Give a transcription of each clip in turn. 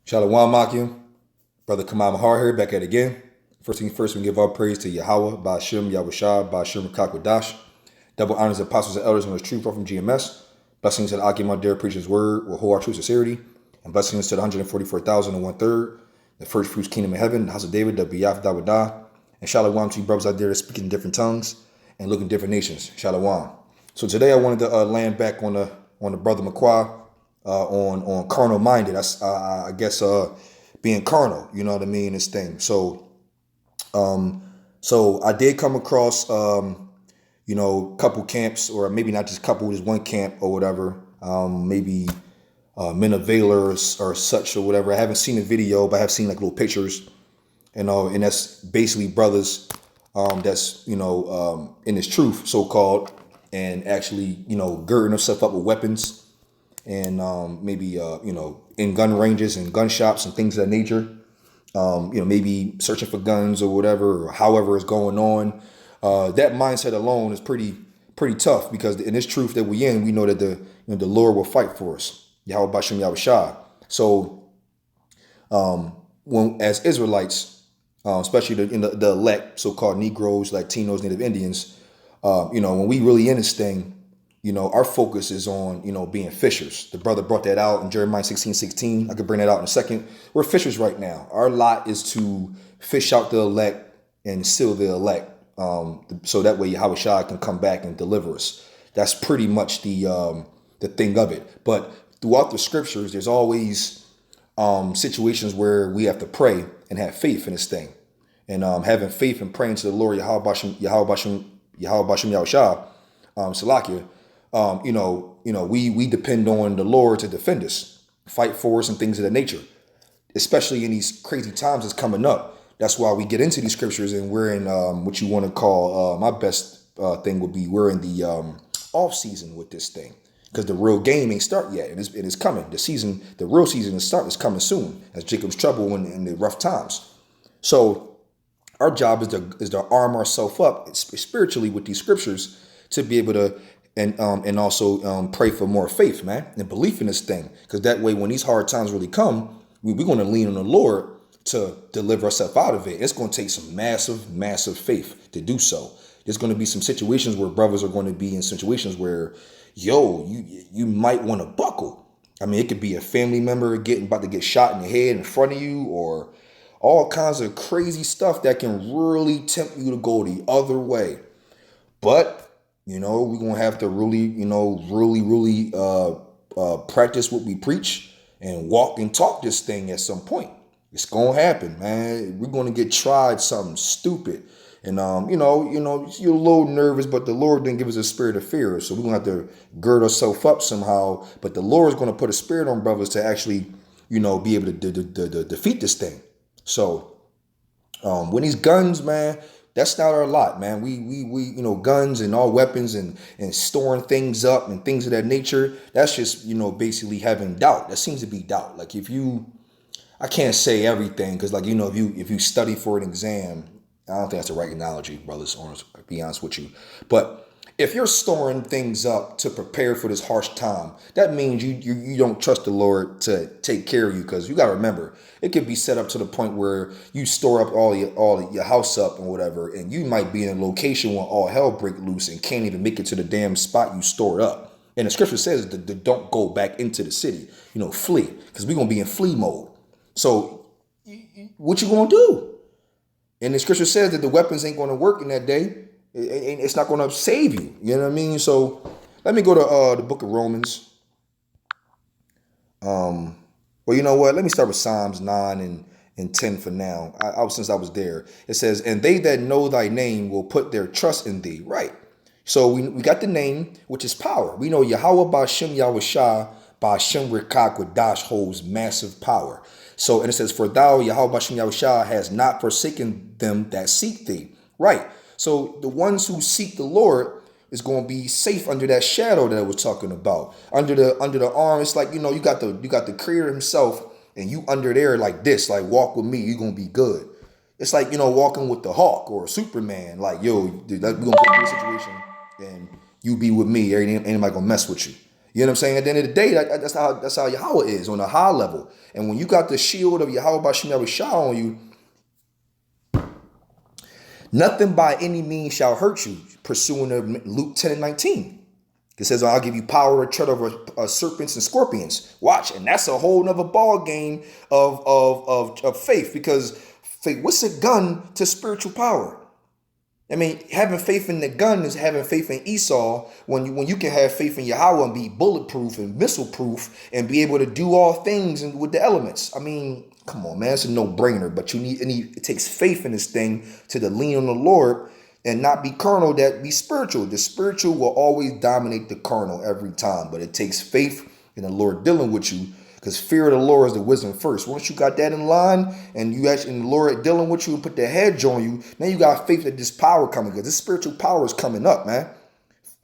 Shalom Makim, Brother Kamal Mahar here, back at it again. First thing first, we give all praise to Yahawah, Bahasham, Yahawashi, Bahasham, qadash. Double honors the apostles and elders on his true from GMS. Blessings to the Akim, my dear preacher's word, with whole our true sincerity. And blessings to the 144,000 and 1/3, the first fruits kingdom of heaven, the house of David, the Biyaf Dawadah. And shalom to you brothers out there speaking in different tongues and looking different nations. Shalom. So today I wanted to land back on the brother McQuay. On carnal minded. I guess being carnal, you know what I mean, this thing. So I did come across couple camps, or maybe not just couple, just one camp or whatever. Maybe men of valor or such or whatever. I haven't seen a video, but I have seen like little pictures, and that's basically brothers that's in this truth, so called, and actually girding themselves up with weapons. And maybe in gun ranges and gun shops and things of that nature, maybe searching for guns or whatever, or however is going on. That mindset alone is pretty tough, because in this truth that we in, we know that the Lord will fight for us. Yahawah Bahasham Yahawashi. So when as Israelites, especially the elect, so-called Negroes, Latinos, Native Indians, when we really in this thing, our focus is on, being fishers. The brother brought that out in Jeremiah 16:16. I could bring that out in a second. We're fishers right now. Our lot is to fish out the elect and seal the elect, so that way Yahawashi can come back and deliver us. That's pretty much the thing of it. But throughout the scriptures, there's always situations where we have to pray and have faith in this thing. And having faith and praying to the Lord, Yahawah Bahasham Yahawashi, Salakia. We depend on the Lord to defend us, fight for us, and things of that nature, especially in these crazy times that's coming up. That's why we get into these scriptures, and we're in what you want to call, my best thing would be, we're in the off season with this thing, because the real game ain't start yet. It is coming. The real season is coming soon, as Jacob's trouble in the rough times. So our job is to arm ourselves up spiritually with these scriptures to be able to and also pray for more faith, man, and belief in this thing. Because that way, when these hard times really come, we're going to lean on the Lord to deliver ourselves out of it. It's going to take some massive, massive faith to do so. There's going to be some situations where brothers are going to be in situations where, you might want to buckle. I mean, it could be a family member about to get shot in the head in front of you, or all kinds of crazy stuff that can really tempt you to go the other way. But we're going to have to really practice what we preach and walk and talk this thing at some point. It's going to happen, man. We're going to get tried something stupid. And, you're a little nervous, but the Lord didn't give us a spirit of fear. So we're going to have to gird ourselves up somehow. But the Lord is going to put a spirit on brothers to actually, be able to defeat this thing. So when these guns, man, that's not our lot, man. We guns and all weapons and storing things up and things of that nature. That's just, basically having doubt. That seems to be doubt. Like I can't say everything, because if you study for an exam, I don't think that's the right analogy, brothers, to be honest with you. But if you're storing things up to prepare for this harsh time, that means you don't trust the Lord to take care of you, because you got to remember, it could be set up to the point where you store up all your house up and whatever, and you might be in a location where all hell break loose and can't even make it to the damn spot you stored up. And the scripture says that don't go back into the city, flee, because we're going to be in flee mode. So what you going to do? And the scripture says that the weapons ain't going to work in that day. It's not going to save you. You know what I mean? So let me go to the book of Romans. Well, you know what? Let me start with Psalms 9 and 10 for now. Since I was there. It says, and they that know thy name will put their trust in thee. Right. So we got the name, which is power. We know Yahawah Bahasham Yahawashi Bahasham qadash holds massive power. So, and it says, for thou, Yahawah Bahasham Yahawashi, has not forsaken them that seek thee. Right. So the ones who seek the Lord is going to be safe under that shadow that I was talking about. Under the arm, it's like, you got the Creator himself, and you under there like this, like walk with me, you're going to be good. It's like, walking with the Hawk or Superman, like, dude, we're going to go through a situation and you be with me. Ain't anybody going to mess with you. You know what I'm saying? At the end of the day, that's how Yahawah is on a high level. And when you got the shield of Yahawah Bahasham Yahawashi on you, nothing by any means shall hurt you, pursuing Luke 10 and 19. It says, I'll give you power to tread over serpents and scorpions. Watch. And that's a whole nother ball game of faith, because faith, what's a gun to spiritual power? I mean, having faith in the gun is having faith in Esau when you can have faith in Yahawah and be bulletproof and missile proof and be able to do all things with the elements. I mean, come on, man, it's a no-brainer. But it takes faith in this thing to lean on the Lord and not be carnal, that be spiritual. The spiritual will always dominate the carnal every time, but it takes faith in the Lord dealing with you, because fear of the Lord is the wisdom first. Once you got that in line and the Lord dealing with you and put the hedge on you, now you got faith that this power coming, because this spiritual power is coming up, man.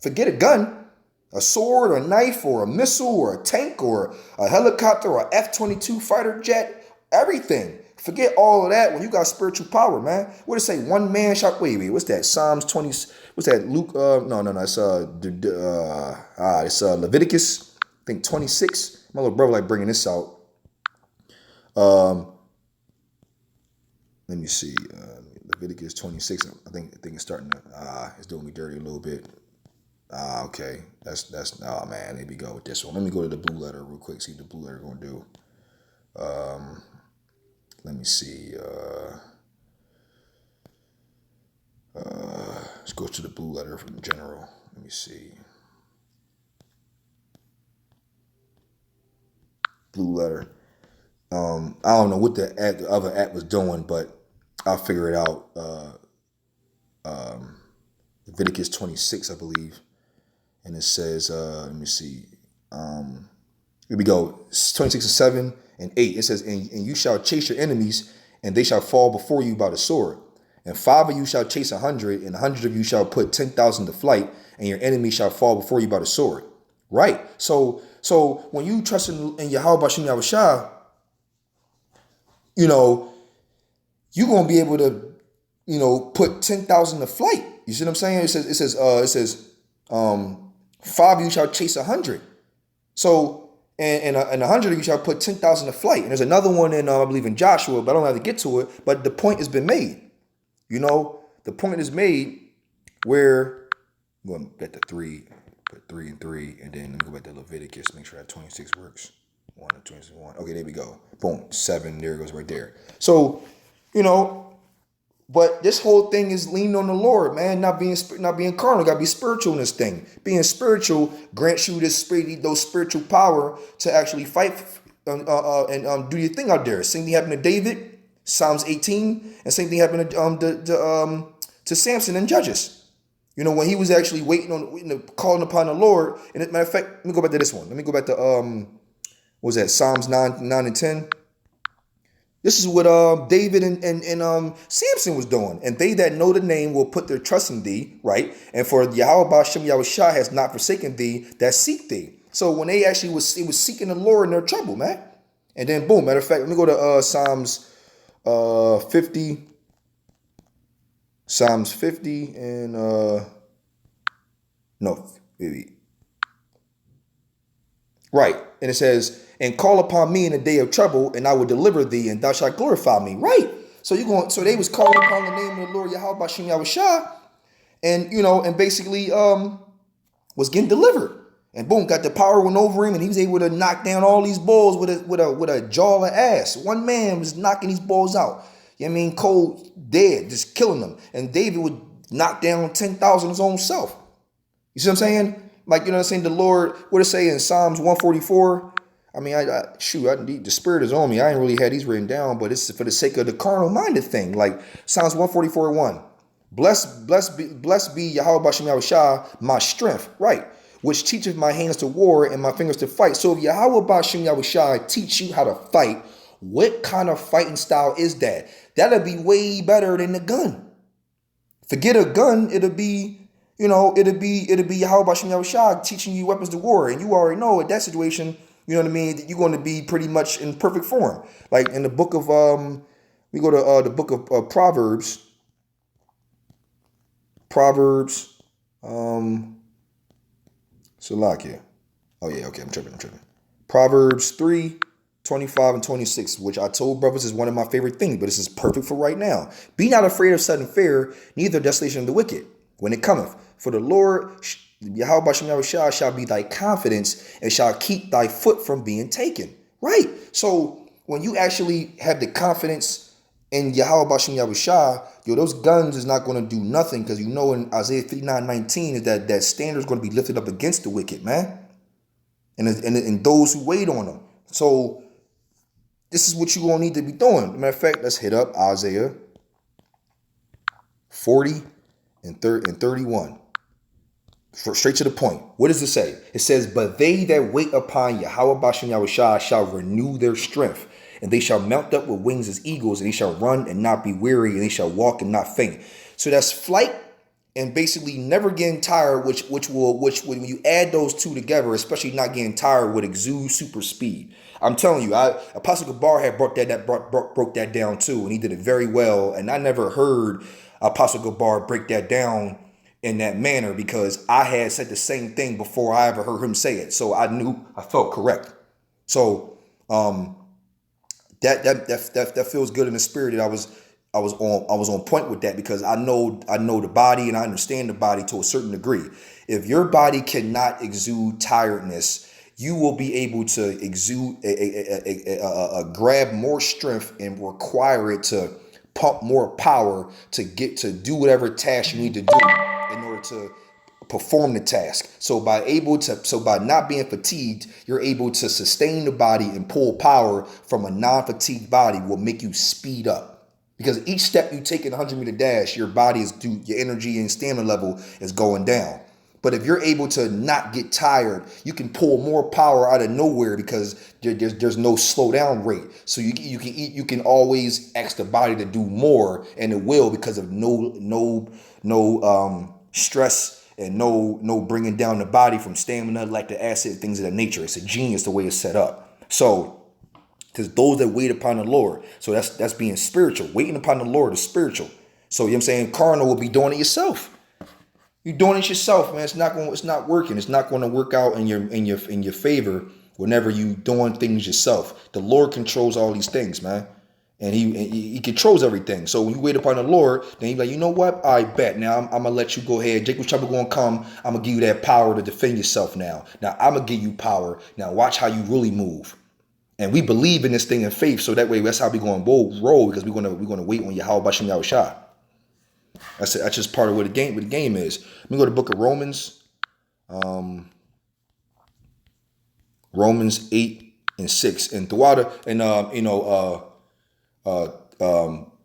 Forget a gun, a sword or a knife or a missile or a tank or a helicopter or a F-22 fighter jet, everything. Forget all of that when you got spiritual power, man. What does it say? One man shall, wait, what's that? Psalms 20, what's that? Luke, it's Leviticus, I think 26. My little brother like bringing this out. Let me see. Leviticus 26. I think it's starting to, it's doing me dirty a little bit. Okay. That's, oh man, there we go with this one. Let me go to the blue letter real quick, see what the blue letter going to do. Let me see. Let's go to the blue letter from general. Let me see. Blue letter. I don't know what the other app was doing, but I'll figure it out. Leviticus 26, I believe. And it says, let me see. Here we go. 26 and 7 and 8. It says, and you shall chase your enemies, and they shall fall before you by the sword. And 5 of you shall chase 100, and 100 of you shall put 10,000 to flight, and your enemy shall fall before you by the sword. Right. So when you trust in Yahawah Bahasham Yahawashi, you're gonna be able to, put 10,000 to flight. You see what I'm saying? It says 5 of you shall chase 100. So and 100 of you shall put 10,000 to flight. And there's another one in I believe in Joshua, but I don't have to get to it. But the point has been made. The point is made where I'm going back to 3. Put 3 and 3, and then let me go back to Leviticus, make sure that 26 works. 1 and 21. Okay, there we go. Boom, 7. There it goes right there. So, but this whole thing is leaning on the Lord, man. Not being carnal. Got to be spiritual in this thing. Being spiritual grants you those spiritual power to actually fight and do your thing out there. Same thing happened to David, Psalms 18, and same thing happened to Samson in Judges. When he was actually calling upon the Lord. And as a matter of fact, let me go back to this one. Let me go back to what was that? Psalms 9 and 10. This is what David and Samson was doing. And they that know the name will put their trust in thee, right? And for Yahawah Bahasham Yahawashi has not forsaken thee that seek thee. So when they actually was seeking the Lord in their trouble, man. And then boom, matter of fact, let me go to Psalms 50. Psalms 50 and no, maybe. Right. And it says, and call upon me in the day of trouble, and I will deliver thee, and thou shalt glorify me. Right. So they was calling upon the name of the Lord Yahawah Bahasham Yahawashi, and and basically was getting delivered. And boom, got the power went over him, and he was able to knock down all these bulls with a jaw of ass. One man was knocking these bulls out. Cold, dead, just killing them. And David would knock down 10,000 his own self. You see what I'm saying? Like, the Lord, what it say in Psalms 144? The Spirit is on me. I ain't really had these written down, but it's for the sake of the carnal-minded thing. Like Psalms 144:1. Blessed be Yahawah Bahasham Yahawashi, my strength, right? Which teacheth my hands to war and my fingers to fight. So if Yahawah Bahasham Yahawashi teach you how to fight, what kind of fighting style is that? That'll be way better than the gun. Forget a gun, it'll be Yahawah Bahasham Yahawashi teaching you weapons to war. And you already know at that situation, you're going to be pretty much in perfect form. Like in the book of, we go to the book of Proverbs. Salakia. Oh yeah, okay, I'm tripping. Proverbs 3:25 and 26, which I told brothers is one of my favorite things, but this is perfect for right now. Be not afraid of sudden fear, neither desolation of the wicked, when it cometh. For the Lord, Yahawah shall be thy confidence, and shall keep thy foot from being taken. Right. So when you actually have the confidence in Yahawah, those guns is not going to do nothing, because you know in Isaiah 59:19 is that standard is going to be lifted up against the wicked, man. And those who wait on them. So this is what you're going to need to be doing. Matter of fact, let's hit up Isaiah 40 and 31. Straight to the point. What does it say? It says, but they that wait upon Yahawah shall renew their strength, and they shall mount up with wings as eagles, and they shall run and not be weary, and they shall walk and not faint. So that's flight and basically never getting tired, which when you add those two together, especially not getting tired, would exude super speed. I'm telling you, Apostle Gabar had broke that down too, and he did it very well. And I never heard Apostle Gabar break that down in that manner, because I had said the same thing before I ever heard him say it. So I knew I felt correct. So that feels good in the spirit that I was on point with that, because I know the body and I understand the body to a certain degree. If your body cannot exude tiredness, you will be able to exude grab more strength and require it to pump more power to get to do whatever task you need to do in order to perform the task. So by not being fatigued, you're able to sustain the body and pull power from a non-fatigued body will make you speed up. Because each step you take in a 100-meter dash, your your energy and stamina level is going down. But if you're able to not get tired, you can pull more power out of nowhere, because there's no slow down rate. So you can always ask the body to do more, and it will, because of no stress and no bringing down the body from stamina, lactic acid, things of that nature. It's a genius the way it's set up. So, because those that wait upon the Lord, so that's being spiritual. Waiting upon the Lord is spiritual. So you know what I'm saying, carnal will be doing it yourself. You're doing it yourself, man. It's not working. It's not going to work out in your favor whenever you doing things yourself. The Lord controls all these things, man. And he controls everything. So when you wait upon the Lord, then he's like, you know what? I bet. Now I'm going to let you go ahead. Jacob's trouble going to come. I'm going to give you that power to defend yourself now. Now I'm going to give you power. Now watch how you really move. And we believe in this thing in faith. So that way, that's how we're going to roll, because we're going to wait on Yahawashi. That's just part of what the game is. Let me go to the book of Romans. Romans 8 and 6. And Thawada, and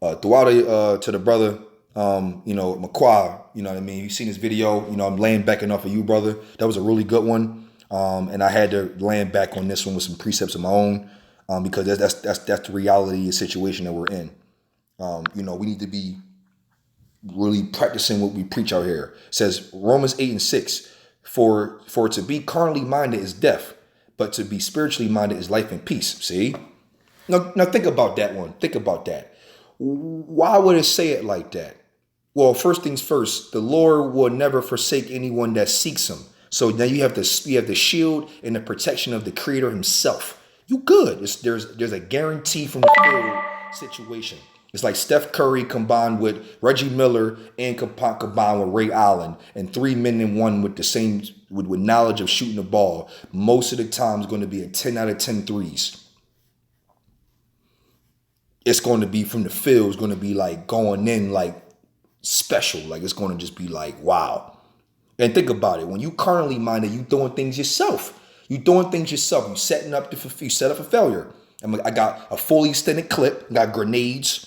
Thawada to the brother, Maquah, you know what I mean? You seen this video, I'm laying back enough of you, brother. That was a really good one. And I had to land back on this one with some precepts of my own, because that's the reality of the situation that we're in. We need to be really practicing what we preach out here. It says Romans 8 and 6, for to be carnally minded is death, but to be spiritually minded is life and peace. See? Now think about that one. Think about that. Why would it say it like that? Well, first things first, the Lord will never forsake anyone that seeks him. So now you have the shield and the protection of the Creator himself. You good. There's a guarantee from the field situation. It's like Steph Curry combined with Reggie Miller and combined with Ray Allen, and 3 men in one with the same with knowledge of shooting the ball. Most of the time, it's going to be a 10 out of 10 threes. It's going to be from the field. It's going to be like going in like special. Like it's going to just be like wow. And think about it. When you carnally minded, you doing things yourself. You set up for failure. I got a fully extended clip. I got grenades.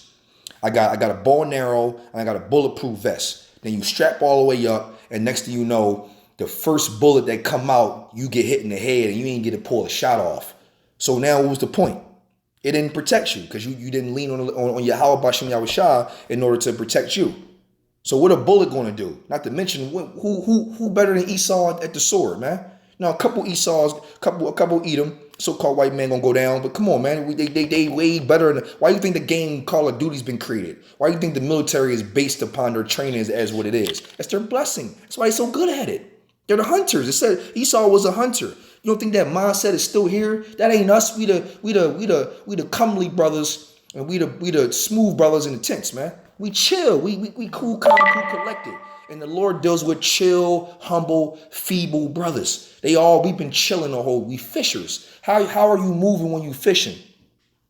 I got a bow and arrow, and I got a bulletproof vest. Then you strap all the way up, and next thing you know, the first bullet that come out, you get hit in the head, and you ain't get to pull a shot off. So now what was the point? It didn't protect you, because you didn't lean on Yahawashi in order to protect you. So what a bullet going to do? Not to mention who better than Esau at the sword, man? Now a couple Esau's, a couple Edom, so-called white man gonna go down. But come on, man, they way better. Why do you think the game Call of Duty's been created? Why do you think the military is based upon their training as what it is? That's their blessing. That's why they're so good at it. They're the hunters. It said Esau was a hunter. You don't think that mindset is still here? That ain't us. We the comely brothers, and we the smooth brothers in the tents, man. We chill. We cool, calm, cool, collected. And the Lord deals with chill, humble, feeble brothers. We've been chilling the whole. We fishers. How are you moving when you fishing?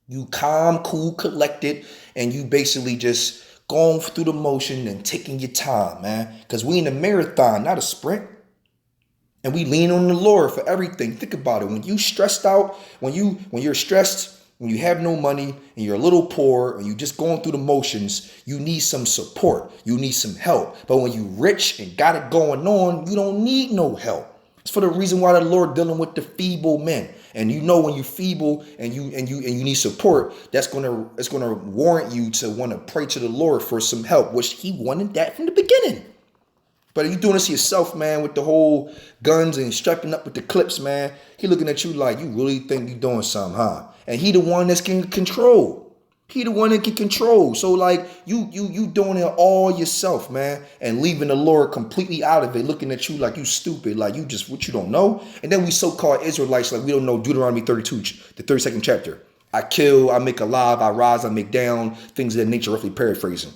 You calm, cool, collected, and you basically just going through the motion and taking your time, man. Because we in a marathon, not a sprint. And we lean on the Lord for everything. Think about it. When you stressed out, when you're stressed, when you have no money and you're a little poor and you just going through the motions, you need some support. You need some help. But when you rich and got it going on, you don't need no help. It's for the reason why the Lord dealing with the feeble men. And you know when you feeble and you need support, it's gonna warrant you to want to pray to the Lord for some help, which He wanted that from the beginning. But if you doing this yourself, man, with the whole guns and strapping up with the clips, man, He looking at you like you really think you doing something, huh? And He the one that's can control. He the one that can control. So like you doing it all yourself, man, and leaving the Lord completely out of it, looking at you like you stupid, like you just what you don't know. And then we so-called Israelites, like we don't know Deuteronomy 32, the 32nd chapter. I kill, I make alive, I rise, I make down, things of that nature, roughly paraphrasing.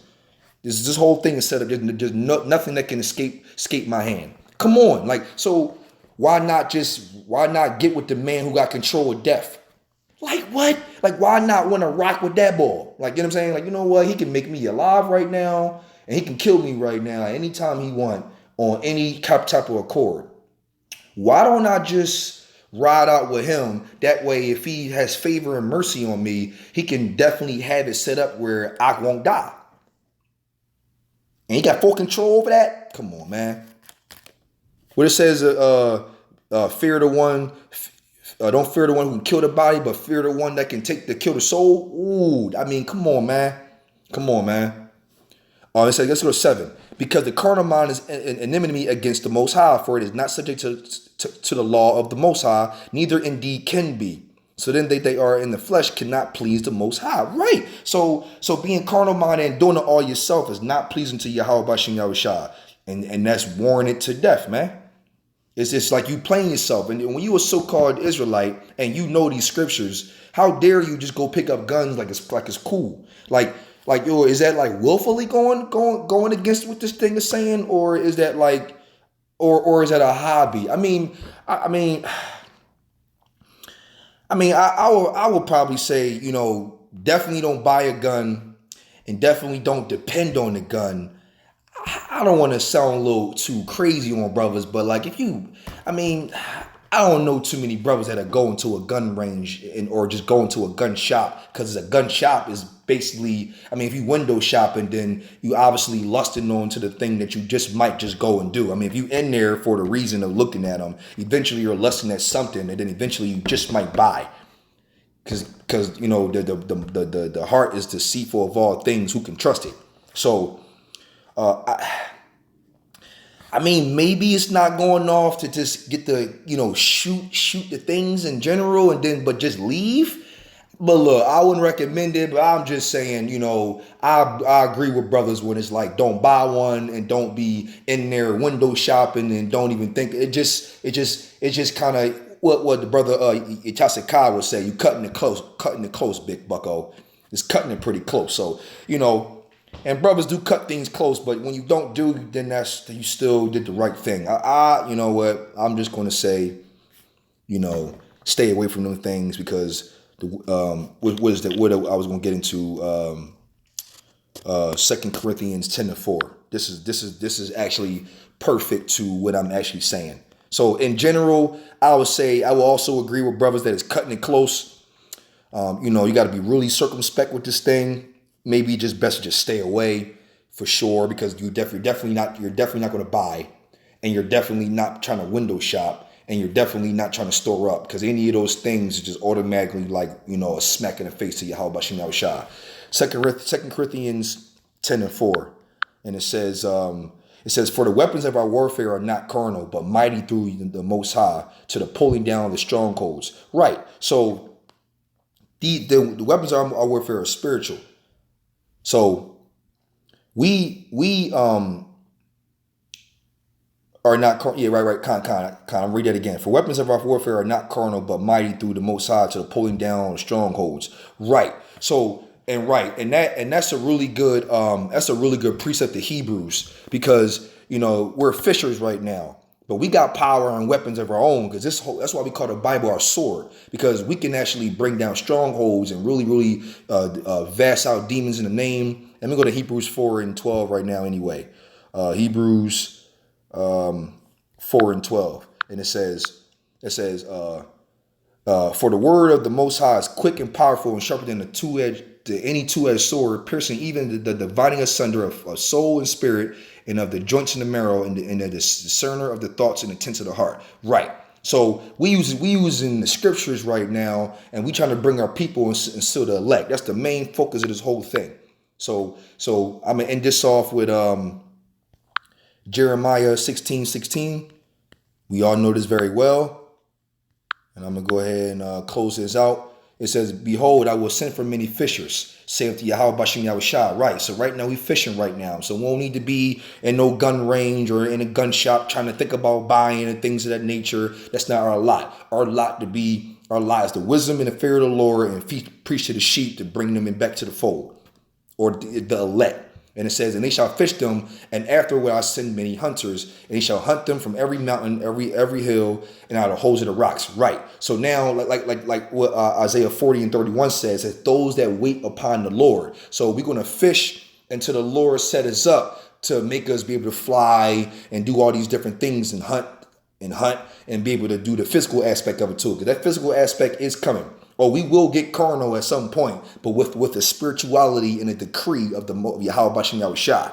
This whole thing is set up. There's nothing that can escape my hand. Come on, like so. Why not get with the man who got control of death? Like what? Like why not want to rock with that ball? Like you know what I'm saying? Like you know what? He can make me alive right now, and he can kill me right now anytime he want on any type of accord. Why don't I just ride out with him? That way, if he has favor and mercy on me, he can definitely have it set up where I won't die. And he got full control over that? Come on, man. What it says, fear the one, don't fear the one who can kill the body, but fear the one that can kill the soul. Ooh, I mean, come on, man. Come on, man. It says, let's go to 7. Because the carnal mind is an enmity against the Most High, for it is not subject to the law of the Most High, neither indeed can be. So then they are in the flesh cannot please the Most High. Right. So being carnal minded and doing it all yourself is not pleasing to Yahawah, Bahasham, Yahawashi. And that's warranted to death, man. It's just like you playing yourself. And when you a so-called Israelite and you know these scriptures, how dare you just go pick up guns like it's cool? Like yo, is that like willfully going against what this thing is saying? Or is that like or is that a hobby? I will probably say, you know, definitely don't buy a gun and definitely don't depend on the gun. I don't want to sound a little too crazy on brothers, but like I don't know too many brothers that are going to a gun range or just going to a gun shop, because a gun shop is basically, if you window shopping, then you obviously lusting on to the thing that you just might just go and do. If you in there for the reason of looking at them, eventually you're lusting at something, and then eventually you just might buy. Because you know the heart is deceitful of all things. Who can trust it? So, maybe it's not going off to just get the shoot the things in general but just leave. But look, I wouldn't recommend it. But I'm just saying, I agree with brothers when it's like, don't buy one and don't be in there window shopping and don't even think it just kind of. What the brother Kai would say, you cutting it close, big bucko. It's cutting it pretty close. So, and brothers do cut things close, but when you don't do, then you still did the right thing. You know what? I'm just going to say, stay away from them things, because what I was going to get into 2 Corinthians 10:4. This is actually perfect to what I'm actually saying. So in general, I will also agree with brothers that it's cutting it close. You got to be really circumspect with this thing. Maybe just best to just stay away for sure, because you're definitely not going to buy, and you're definitely not trying to window shop, and you're definitely not trying to store up, because any of those things is just automatically like, a smack in the face to Yahawah, Bahasham, Yahawashi. 2 Corinthians 10:4, and it says, for the weapons of our warfare are not carnal, but mighty through the Most High to the pulling down of the strongholds. Right. So the weapons of our warfare are spiritual. So we are not yeah, right, I'll read that again. For weapons of our warfare are not carnal, but mighty through the Most High to the pulling down of strongholds. Right. So that's a really good precept to Hebrews, because we're fishers right now, but we got power and weapons of our own, because that's why we call the Bible our sword, because we can actually bring down strongholds and really vast out demons in the name. Let me go to Hebrews 4:12 right now anyway. Hebrews 4:12, and it says, for the word of the Most High is quick and powerful and sharper than any two-edged sword, piercing even the dividing asunder of soul and spirit, and of the joints and the marrow, and the discerner of the thoughts and intents of the heart. Right. So we using the scriptures right now, and we trying to bring our people and seal the elect. That's the main focus of this whole thing. So I'm gonna end this off with Jeremiah 16:16. We all know this very well. And I'm going to go ahead and close this out. It says, behold, I will send for many fishers, saith the Yahawah Bahasham Yahawashi. Right. So right now we fishing right now. So we won't need to be in no gun range or in a gun shop trying to think about buying and things of that nature. That's not our lot. Our lot is the wisdom and the fear of the Lord, and preach to the sheep to bring them back to the fold, or the elect. And it says, and they shall fish them, and afterward I send many hunters, and they shall hunt them from every mountain, every hill, and out of holes of the rocks. Right. So now, like what Isaiah 40:31 says, that those that wait upon the Lord. So we're going to fish until the Lord set us up to make us be able to fly and do all these different things and hunt and be able to do the physical aspect of it too, because that physical aspect is coming. Or we will get carnal at some point, but with the spirituality and the decree of the Yahawah Bahasham Yahawashi.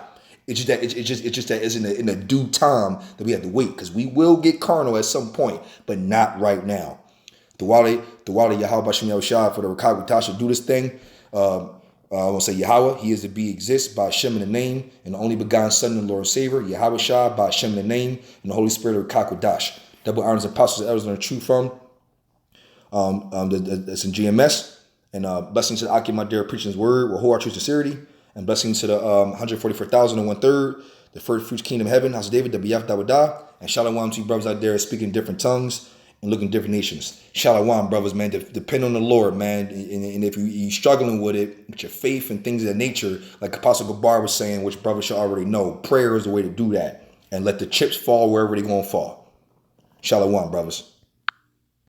It's just that it's in a due time that we have to wait, because we will get carnal at some point, but not right now. The Wali Yahawah Bahasham Yahawashi for the qadash do this thing. I want to say Yahawah, he is to be exist by Hashem in the name, and the only begotten Son and Lord and Savior, Yahawashi by Hashem in the name, and the Holy Spirit of qadash. Double honors apostles, elders, and the true from. That's in GMS. And blessings to the Aki, my dear, preaching his word with whole true sincerity. And blessings to the 144,000 and 1/3, the first fruits kingdom of heaven, house of David, the B'yaf Dawadah. And shalom to you brothers out there speaking different tongues and looking different nations. Shalom, brothers, man. Depend on the Lord, man. And if you're struggling with it, with your faith and things of that nature, like Apostle Gabar was saying, which brothers should already know, prayer is the way to do that. And let the chips fall wherever they're going to fall. Shalom, brothers.